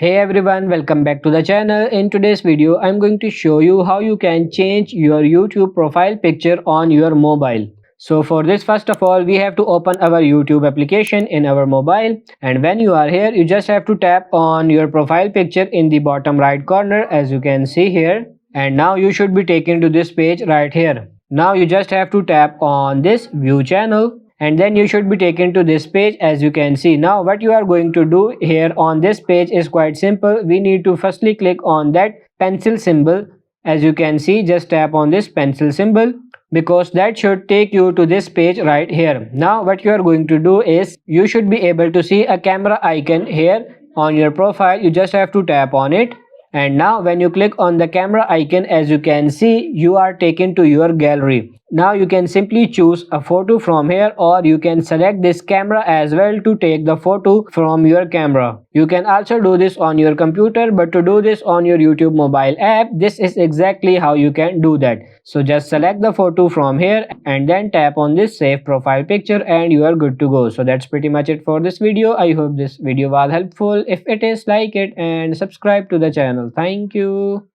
Hey everyone, welcome back to the channel. In today's video, I'm going to show you how you can change your YouTube profile picture on your mobile. So for this, first of all, we have to open our YouTube application in our mobile. And when you are here, you just have to tap on your profile picture in the bottom right corner as you can see here. And now you should be taken to this page right here. Now you just have to tap on this view channel and then you should be taken to this page as you can see. Now what you are going to do here on this page is quite simple. We need to firstly click on that pencil symbol. As you can see, just tap on this pencil symbol because that should take you to this page right here. Now what you are going to do is you should be able to see a camera icon here on your profile. You just have to tap on it. And now when you click on the camera icon, as you can see, you are taken to your gallery. Now you can simply choose a photo from here, or you can select this camera as well to take the photo from your camera. You can also do this on your computer, but to do this on your YouTube mobile app, this is exactly how you can do that. So just select the photo from here and then tap on this save profile picture and you are good to go. So that's pretty much it for this video. I hope this video was helpful. If it is, like it and subscribe to the channel. Thank you.